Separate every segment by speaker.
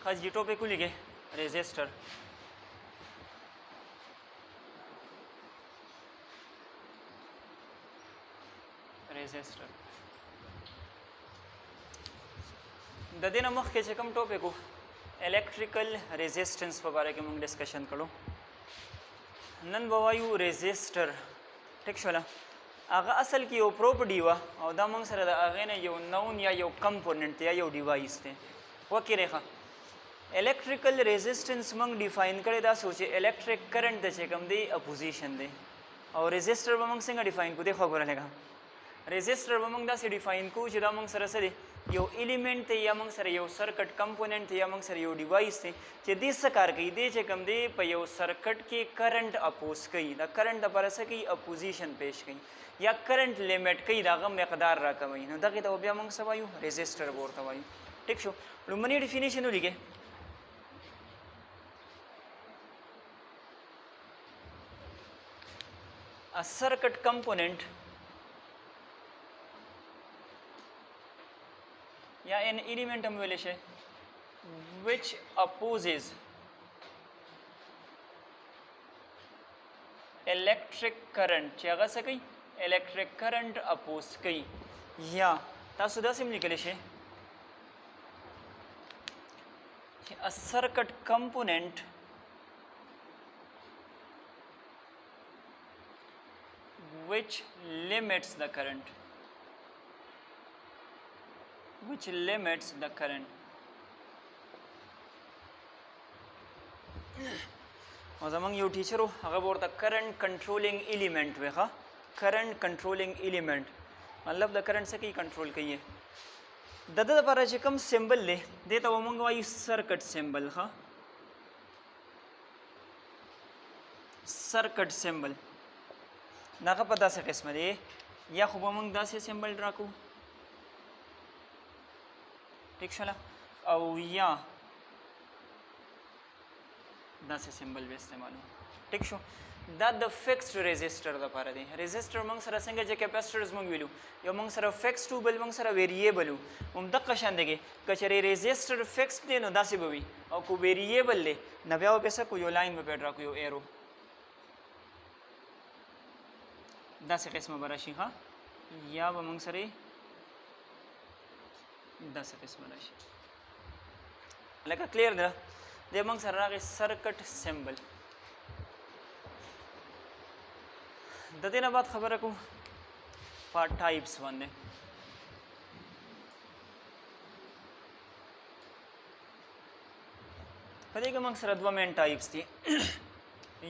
Speaker 1: خاص جی ټاپک ولیکئ ريزسټر. ريزسټر د دې نه مخکې چې کوم ټاپک و الکتریکل ریزسټنس په باره کې موږ ډسکشن کړو. نن به وایو ريزسټر. ټیک شوله. هغه اصل کې یو پروپرټي وه او دا موږ سره د هغې نه یو نون یا یو کمپوننټ یا یو ډیوایس دی. وکړئ ښه الکتریکل ریزسټنس موږ ډیفاین کړی دا سو چې الکتریک کرنټ د چې کوم دی اپوزیشن دی او ريزسټر به موږ څنګه ډیفاین کړو دی خو ګوره لږه ريزسټر به موږ داسې ډیفاین کوو چې دا موږ سره څه دی یو ایلیمنٹ دی یا موږ سره یو سرکټ کمپوننټ دی یا موږ سره یو ډیوایس دی چې دې څه کار کوي دی چې کوم دی په یو سرکټ کې کرنټ اپوز کوي دا کرنټ دپاره څه کوي اپوزیشن پیش کوي یا کرنټ لیمټ کوي د هغه مقدار راکموي نو دغې ته بیا موږ څه وایو ريزسټر به ورته وایو. ټیک شو. لومړنی ډیفینیشن ولیکئ. A circuit component या an element हम बोले शे which opposes electric current چې هغه څه کوي electric current oppose کوي یا تاسو داسې هم لیکلی شئ a circuit component which limits the current او زمونږ یو ټیچر هغه به ورته کرنٹ کنټرولینګ ایلیمنٹ وی ښه کرنٹ کنټرولینګ ایلیمنٹ مطلب د کرنٹ څه کوي کنټرول کوي د ده دپاره چې کوم سمبل دی دې ته به مونږ وایو سرکټ سمبل ښه سرکټ سمبل دغه په داسې قسمه دی یا خو به موږ داسې سمبل راکو ټیک شوله او یا داسې سمبل به استعمالو. ټیک شو. دا د فکسډ ريزسټر دپاره دی. ريزسټر موږ سره څنګه چې کیپاسټرز موږ ویلو یو موږ سره فکسډ و بل موږ سره ویریبل و همدغه شان دی که چېرې ريزسټر فکسډ دی نو داسې به وي او که ویریبل دی نو بیا به پې څه کړو یو لاین به پې راکړو یو ایرو داسې قسمه به راشي ښه یا به موږ سره داسې قسمه راشي لکه کلیر ده دی موږ سره راغی سرکټ سمبل. د دې نه بعد خبره کوو په ټایپس باندې. په دې کې موږ سره دوه مین ټایپس دي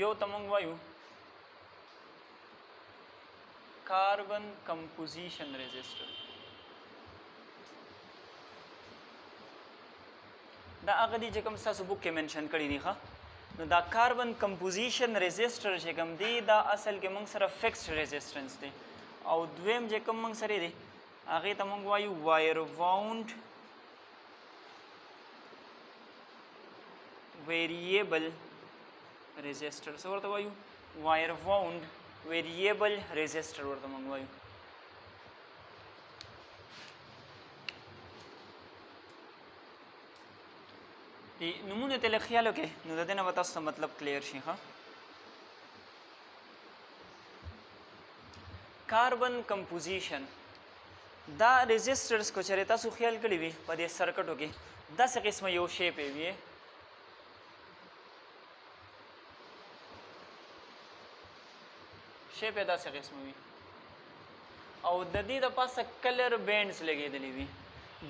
Speaker 1: یو ته موږ وایو carbon composition resistor. دا هغه دي چې کوم ستاسو بک کې منشن کړي دي ښه نو دا کاربن کمپوزیشن ريزسټر چې کوم دی دا اصل کې موږ سره فکسډ ريزسټنس دی او دویم چې کوم موږ سره دی هغې ته موږ وایو وایر واونډ ویریبل ريزسټر. څه ورته وایو وایر واونډ ویریبل ريزسټر ورته موږ وایو. نمونه ته لږ خیال وکړئ نو د دې نه به تاسو ته مطلب کلیر شي ښه. کاربن کمپوزیشن دا ريزسټرز کو چېرې تاسو خیال کړي وي په دې سرکټو کې داسې قسمه یو شیپ یې وي شیپ یې داسې قسمه وي او د دې د پاسه کلر بینډز لګېدلي وي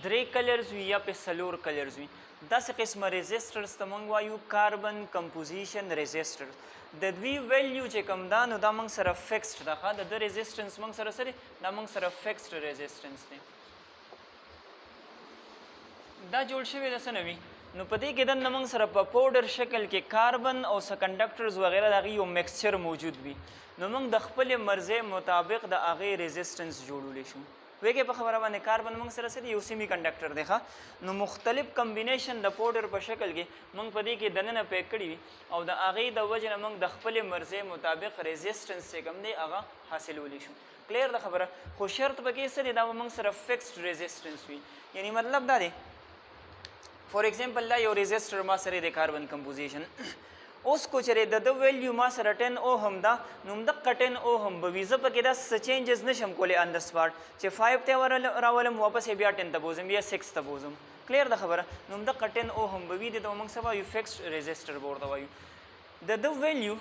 Speaker 1: درې کلرز وي یا په څلور کلرز وي داسې قسمه ريزسټرز ته موږ وایو کاربن کمپوزیشن ريزسټر. د دوی ویلیو چې کوم دا نو دا موږ سره فکسډ ده ښه د ده ريزسټنس موږ سره څه دی دا موږ سره فکسډ ريزسټنس دی. دا جوړ شوی د څه نه وي نو په دې کې دننه موږ سره په پاوډر شکل کې کاربن او څه کنډکټرز وغیره د هغې یو میکسچر موجود وي نو موږ د خپلې مرضۍ مطابق د هغې ريزسټنس جوړولی شو. ویږي په خبره باندې کاربن موږ سره څه دی یو سیمی کنډکټر دی ښه نو مختلف کمبینیشن د پاوډر په شکل کې موږ په دې کې دننه پیک کړي وي او د هغې د وجې نه موږ د خپلې مرضۍ مطابق ريزسټنس چې کوم دی هغه حاصلولی شو. کلیر ده خبره خو شرط پکې څه دی دا به موږ سره فکسډ ريزسټنس وي یعنی مطلب دا دی فور ایگزامپل دا یو ریزسټر ما سره د کاربن کمپوزیشن اوس کو چېرې د ویلیو ما سره 10 اوهم ده نو همدغه 10 اوهم به وي زه پکې داسې چینجز نشم کولی آن د سپاټ چې 5 ته راولم واپس یې بیا 10 ته بوځم یا 6 ته بوځم کلیر ده خبره نو همدغه 10 اوهم به وي د ته موږ څه وایو فکسډ ریزسټر به ورته وایو د ویلیو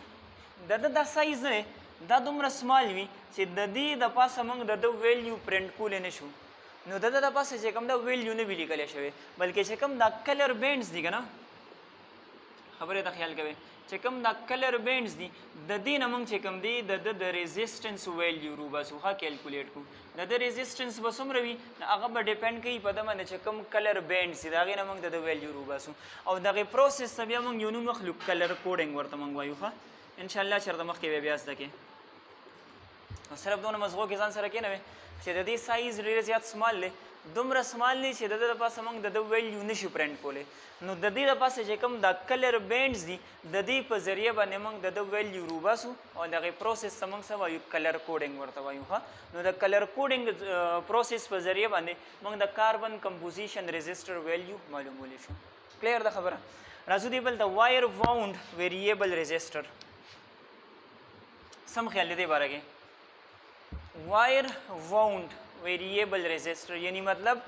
Speaker 1: د دا سایز نه دا دومره سمال وي چې د دې د پاسه موږ د ویلیو پرنټ کولی نه شو نو د پاسه چې کوم دا ویلیو نه وي لیکلی شوی بلکې چې کوم دا کلر بینډز دي که نه خبرې ته خیال کوئ چې کوم دا کلر بینډز دي د دې نه موږ چې کوم دی د ریزسټنس ویلیو روباسو ښه کیلکولیټ کړو د ریزسټنس به څومره وي هغه به ډیپینډ کوي په ده باندې چې کوم کلر بینډز دي د هغې نه موږ د ویلیو روباسو او دغې پروسس ته بیا موږ یو نوم اخلو کلر کوډینګ ورته موږ وایو ښه انشاءالله چېرته مخکې بیا زده کې صرف دونه مضغو کې ځان سره کېنوې چې د دې سایز ډېر زیات سمال دی دومره سمال دی چې د ده دپاسه موږ د ویلیو نشو پرنټ کولی نو د دې دپاسه چې کوم دا کلر بینډز دي د دې په ذریعه باندې موږ د ویلیو روباسو او د هغې پروسس ته موږ څه وایو کلر کوډینګ ورته وایو ښه نو د کلر کوډینګ پروسس په ذریعه باندې موږ د کاربن کمپوزیشن ریزسټر ویلیو معلومولی شو کلیر ده خبره راځو دی بل د وایر واؤنډ ویریبل ریزسټر سم خیال دی دې باره کې وایر واؤنډ ویریبل ریزسټر یعنی مطلب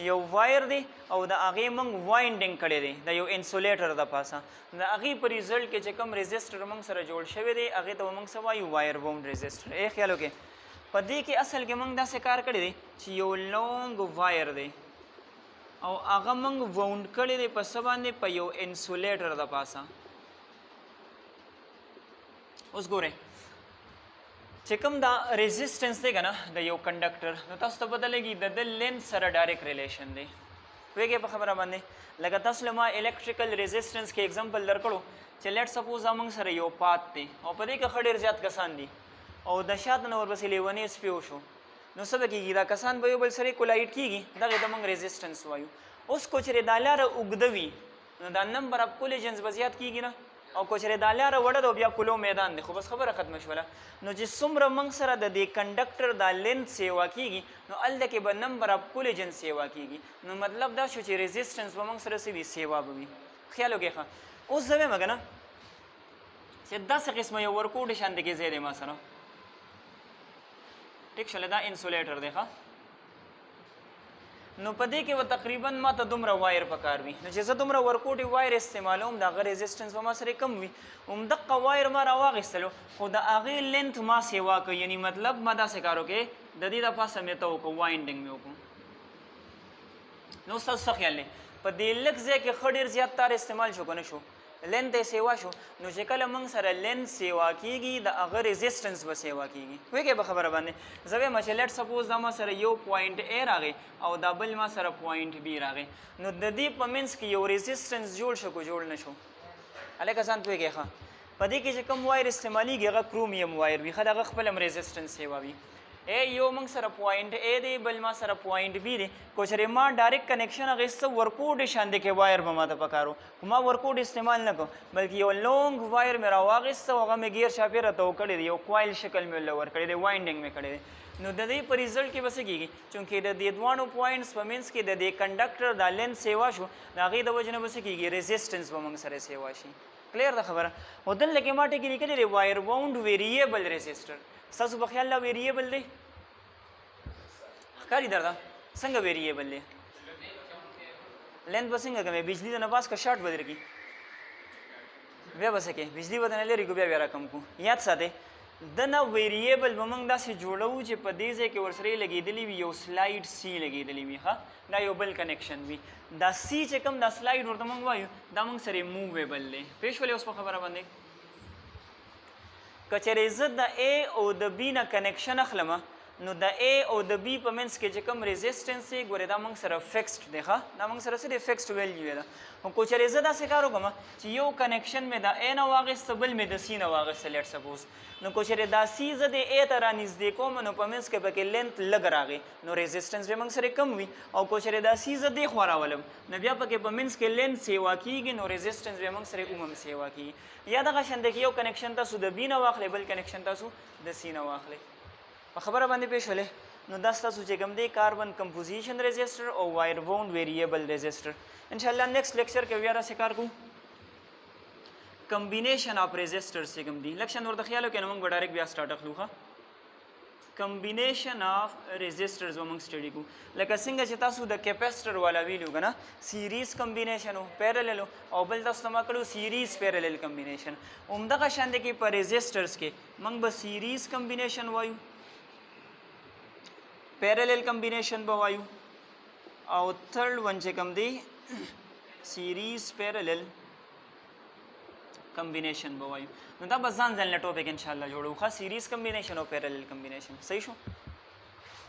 Speaker 1: یو وایر دی او د هغې موږ وایندنګ کړی دی د یو انسولیټر د پاسه د هغې په ریزلټ کې چې کوم ریزسټر موږ سره جوړ شوی دی هغې ته به موږ څه وایو وایر واؤنډ ریزسټر خیال وکړئ په دې کې اصل کې موږ داسې کار کړی دی چې یو لونګ وایر دی او هغه موږ واؤنډ کړی دی په څه باندې په یو انسولیټر د پاسه اوس ګورئ چې کوم دا ریزسټنس دی که نه د یو کنډکټر نو تاسو ته پته لګي د لینث سره ډایرکټ ریلیشن دی پوهېږئ په خبره باندې لکه تاسو له ما الکټریکل ریزسټنس کې اگزامپل درکړو چې لیټ سپوز دا موږ سره یو پات دی او په دې کې ښه ډېر زیات کسان دي او د شاته نه ورپسې لیونی سپی وشو نو څه به کېږي دا کسان به یو بل سره کولایډ کېږي دغې ته موږ ریزسټنس وایو اوس کو چېرې دا لاره اوږده وي نو دا نمبر اف کولیجنز به زیات کېږي نه او کو چېرې دا لاره وړه ده او بیا کلو میدان دی خو بس خبره ختمه شوله نو چې څومره موږ سره د دې کنډکټر دا لینث سیوا کېږي نو هلته کې به نمبر اف کولیجن سیوا کېږي نو مطلب دا شو چې ریزسټنس به موږ سره څه وي سیوا به وي خیال وکړئ ښه اوس زه وایم که نه چې داسې قسمه یو ورکوټ شانتې کې ځای دی ما سره ټیک شوله دا انسولیټر دی ښه نو په دې کې به تقریبا ما ته دومره وایر پکار وي نو چې زه دومره ورکوټي وایر استعمالوم د هغه ریزسټنس به ما سره کم وي همدغه وایر ما راواخیستلو خو د هغې لینث ما سیوا کوي یعنی مطلب ما داسې کار وکړې د دې دپاسه مې ته وکړو وایندنګ مې وکړو نو ستاسو څه خیال دی په دې لږ ځای کې ښه ډېر زیات تار استعمال شو که نه شو لینث یې سیوا شو نو چې کله موږ سره لینث سیوا کېږي د هغه ریزسټنس به سیوا کېږي پوهېږئ په خبره باندې زه وایم چې لیټ سپوز دا ما سره یو پوینټ اے راغی او دا بل ما سره پوینټ بی راغی نو د دې په منځ کې یو ریزسټنس جوړ شو که جوړ نه شو هلکه ځان پوهېږئ ښه په دې کې چې کوم وایر استعمالیږي هغه کرومیم وایر وي ښه د هغه خپل هم ریزسټنس سیوا وي یو موږ سره پوینټ اے دی بل ما سره پوینټ بی دی کو چېرې ما ډایرکټ کنیکشن اخیسته ورکوټ شانتې کې وایر به ما ته پکار و خو ما ورکوټ استعمال نه کړو بلکې یو لونګ وایر مې راواخیسته او هغه مې ګیر چاپېره ته وکړی دی یو کوایل شکل مې ورله ورکړی دی وایندنګ مې کړی دی نو د دې په ریزلټ کې به څه کېږي چونکې د دې دواړو پوینټس په منځ کې د دې کنډکټر دا لینث سیوا شو د هغې د وجې نه به څه کېږي ریزسټنس به موږ سره سیوا شي کلیر ده خبره خو دلته کې ما ټکي لیکلي دی وایر واؤنډ ویریبل ریزسټر ستاسو په خیال دا ویریبل دی ښکاري درته څنګه ویریبل دی لینث به څنګه کموي بجلي د نه پاس که شارټ به درکړي بیا به څه کوې بجلي به د نه لرې کړو بیا راکم کړو یاد ساتئ د نه ویریبل به موږ داسې جوړوو چې په دې ځای کې ورسره یې لګېدلي وي یو سلایډ سی لګېدلی وي ښه دا یو بل کنیکشن وي دا سی چې کوم دا سلایډ ورته موږ وایو دا موږ سره موویبل دی پوه شولې اوس په خبره باندې که چېرې زه د اے او د بي نه کنیکشن اخلم نو د اے او د بي په منځ کې چې کوم ریزسټنس دی ګورې دا موږ سره فکسډ دی ښه دا موږ سره څه دی فکسډ ویلیو ده خو کو چېرې زه داسې کار وکړم چې یو کنیکشن مې د اے نه واخیسته بل مې د سی نه واخیسته لیټ سپوز نو کو چېرې دا سی زه د اے ته رانږدې کوم نو په منځ کې پکې لینث لږ راغی نو ریزسټنس به موږ سره کم وي او کو چېرې دا سی زه دې خوا راولم نو بیا پکې په منځ کې لینث سیوا کېږي نو ریزسټنس به موږ سره عموم سیوا کېږي یا دغه شان دی چې یو کنیکشن تاسو د بي نه واخلئ بل کنیکشن تاسو د سی نه واخلئ په خبره باندې پوه شولې نو دا ستاسو چې کوم دی کاربن کمپوزیشن رجسټر او وایر وون ویریبل رجسټر. ان شاء الله نیکسٹ لیکچر کې بیا راځي کار کوو کمبینیشن اف رجسټرز چې کوم دی لکشن ورته خیال وکړئ نو موږ به ډایرکټ بیا سٹارټ اخلو ښه کمبینیشن اف رجسټرز موږ سټډي کوو لکه څنګه چې تاسو د کیپاسیټر والا ویلو کنه سیریز کمبینیشن او پیرالل او بل تاسو ما کړو سیریز پیرالل کمبینیشن همدغه شان دی کې پر رجسټرز کې موږ به سیریز کمبینیشن وایو پیرالل کمبینیشن به وایو او تھرد ون چې کوم دی سیریز پیرالل کمبینیشن به وایو نو دا به ځان ځان له ټاپک ان شاء الله جوړو ښه سیریز کمبینیشن او پیرالل کمبینیشن صحیح شو